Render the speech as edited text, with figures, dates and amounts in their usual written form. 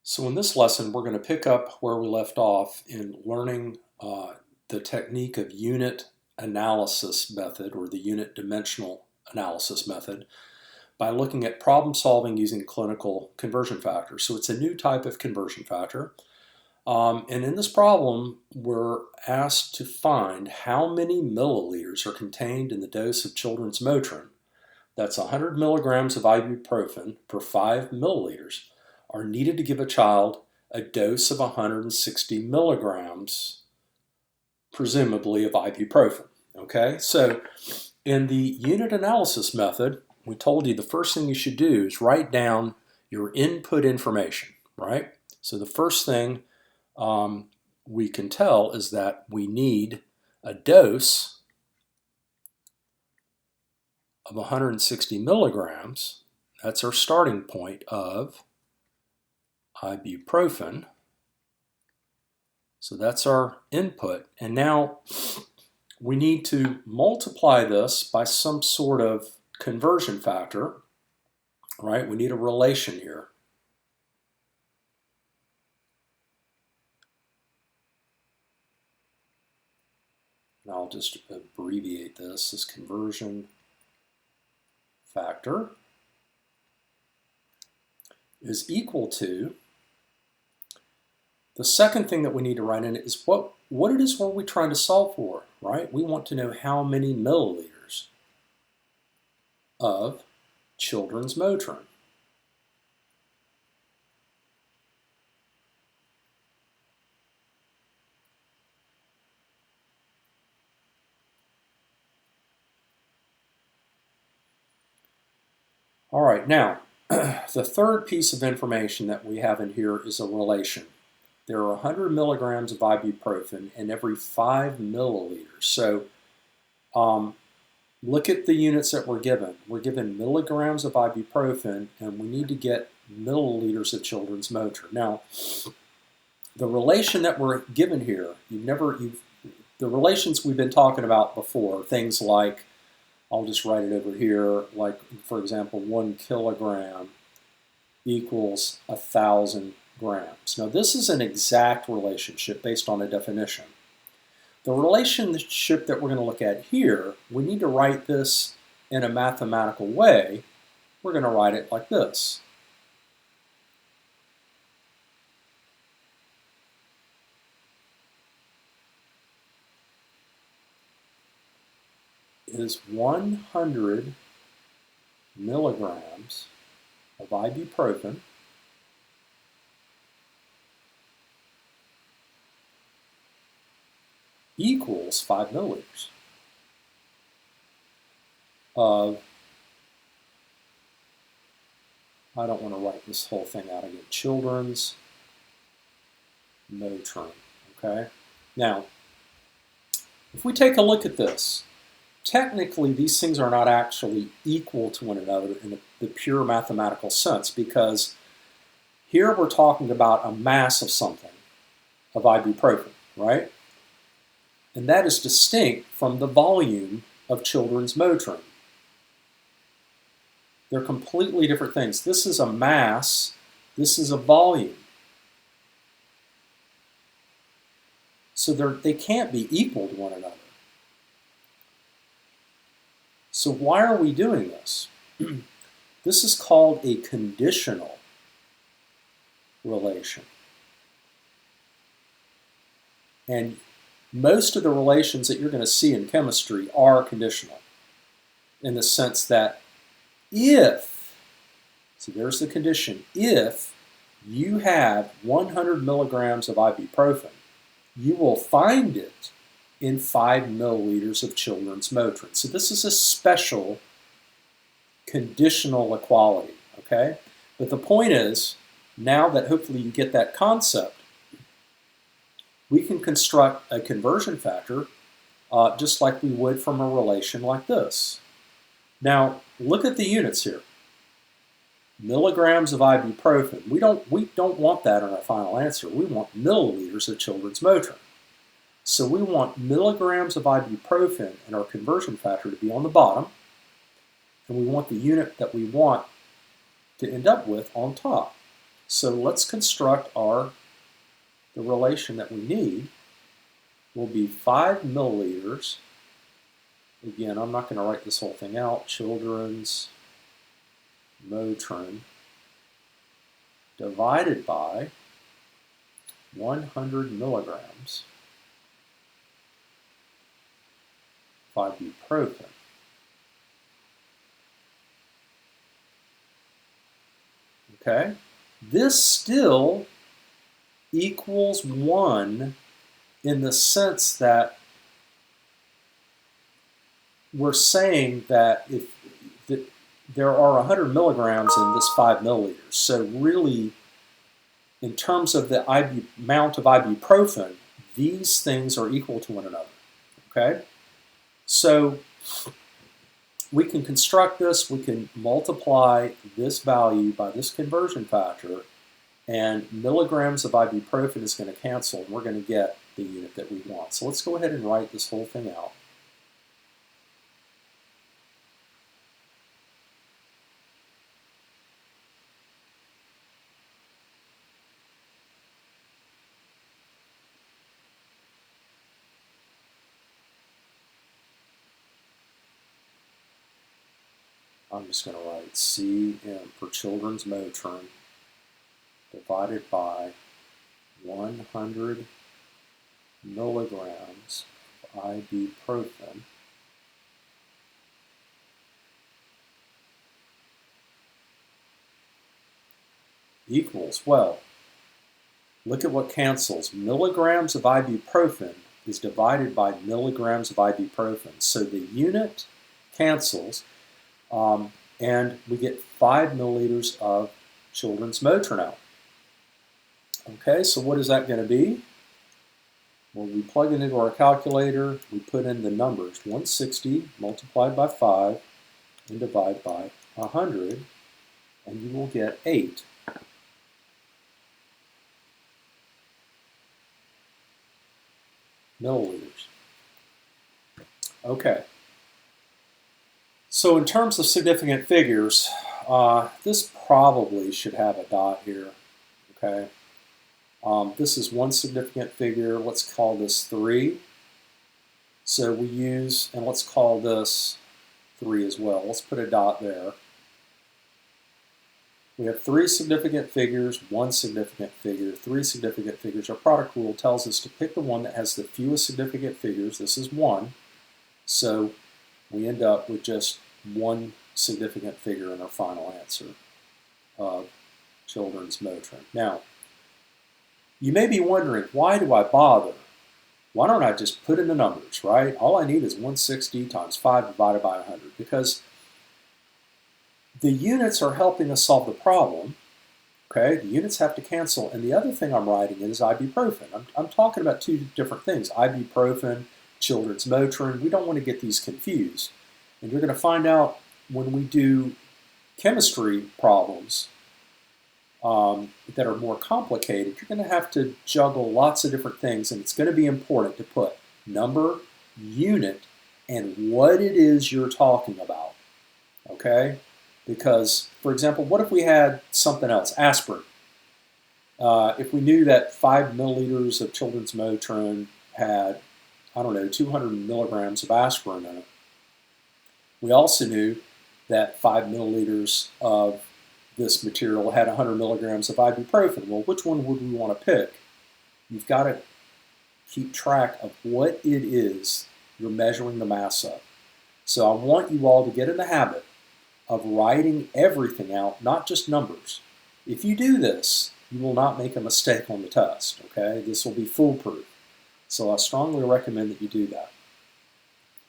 So in this lesson, we're going to pick up where we left off in learning the technique of unit analysis method, or the unit dimensional analysis method, by looking at problem solving using clinical conversion factors. So it's a new type of conversion factor. And in this problem, we're asked to find how many milliliters are contained in the dose of children's Motrin. That's 100 milligrams of ibuprofen per 5 milliliters are needed to give a child a dose of 160 milligrams, presumably of ibuprofen. Okay, so in the unit analysis method, we told you the first thing you should do is write down your input information, right? So the first thing we can tell is that we need a dose of 160 milligrams. That's our starting point of ibuprofen. So that's our input. And now we need to multiply this by some sort of conversion factor, right? We need a relation here. And I'll just abbreviate this as conversion factor is equal to, the second thing that we need to write in is what it is we're trying to solve for, right? We want to know how many milliliters of children's Motrin. All right, now, the third piece of information that we have in here is a relation. There are 100 milligrams of ibuprofen in every 5 milliliters. So look at the units that we're given. We're given milligrams of ibuprofen, and we need to get milliliters of children's Motrin. Now, the relation that we're given here, the relations we've been talking about before, things like, I'll just write it over here, like, for example, 1 kilogram equals 1,000 grams. Now, this is an exact relationship based on a definition. The relationship that we're going to look at here, we need to write this in a mathematical way. We're going to write it like this. Is 100 milligrams of ibuprofen equals 5 milliliters of, I don't want to write this whole thing out again, children's Motrin, okay? Now, if we take a look at this, technically these things are not actually equal to one another in the pure mathematical sense, because here we're talking about a mass of something, of ibuprofen, right? And that is distinct from the volume of children's Motrin. They're completely different things. This is a mass, this is a volume. So they can't be equal to one another. So why are we doing this? This is called a conditional relation. And most of the relations that you're going to see in chemistry are conditional, in the sense that if, so there's the condition, if you have 100 milligrams of ibuprofen, you will find it in 5 milliliters of children's Motrin. So this is a special conditional equality, okay? But the point is, now that hopefully you get that concept, we can construct a conversion factor just like we would from a relation like this. Now, look at the units here. Milligrams of ibuprofen. We don't want that in our final answer. We want milliliters of children's Motrin. So we want milligrams of ibuprofen in our conversion factor to be on the bottom, and we want the unit that we want to end up with on top. So let's construct the relation that we need. Will be 5 milliliters. Again, I'm not going to write this whole thing out. Children's Motrin divided by 100 milligrams of ibuprofen. Okay? This still equals 1 in the sense that we're saying that there are 100 milligrams in this 5 milliliters. So really, in terms of the amount of ibuprofen, these things are equal to one another. Okay? So we can construct this. We can multiply this value by this conversion factor, and milligrams of ibuprofen is going to cancel, and we're going to get the unit that we want. So let's go ahead and write this whole thing out. I'm just going to write CM for Children's Motrin divided by 100 milligrams of ibuprofen equals, well, look at what cancels. Milligrams of ibuprofen is divided by milligrams of ibuprofen. So the unit cancels, and we get 5 milliliters of Children's Motrin out. Okay, so what is that going to be? Well, we plug it into our calculator, we put in the numbers, 160 multiplied by 5 and divide by 100, and you will get 8. Milliliters. Okay. So in terms of significant figures, this probably should have a dot here. Okay. This is one significant figure. Let's call this 3. So we use, and let's call this 3 as well. Let's put a dot there. We have 3 significant figures, 1 significant figure, 3 significant figures. Our product rule tells us to pick the one that has the fewest significant figures. This is 1. So we end up with just 1 significant figure in our final answer of Children's Motrin. Now, you may be wondering, why do I bother? Why don't I just put in the numbers, right? All I need is 160 times 5 divided by 100, because the units are helping us solve the problem. Okay, the units have to cancel, and the other thing I'm writing is ibuprofen. I'm talking about 2 different things, ibuprofen, Children's Motrin. We don't want to get these confused. And you're going to find out when we do chemistry problems that are more complicated, you're going to have to juggle lots of different things, and it's going to be important to put number, unit, and what it is you're talking about. Okay? Because, for example, what if we had something else, aspirin? If we knew that 5 milliliters of Children's Motrin had, I don't know, 200 milligrams of aspirin in it, we also knew that 5 milliliters of this material had 100 milligrams of ibuprofen. Well, which one would we want to pick? You've got to keep track of what it is you're measuring the mass of. So I want you all to get in the habit of writing everything out, not just numbers. If you do this, you will not make a mistake on the test, okay? This will be foolproof. So I strongly recommend that you do that.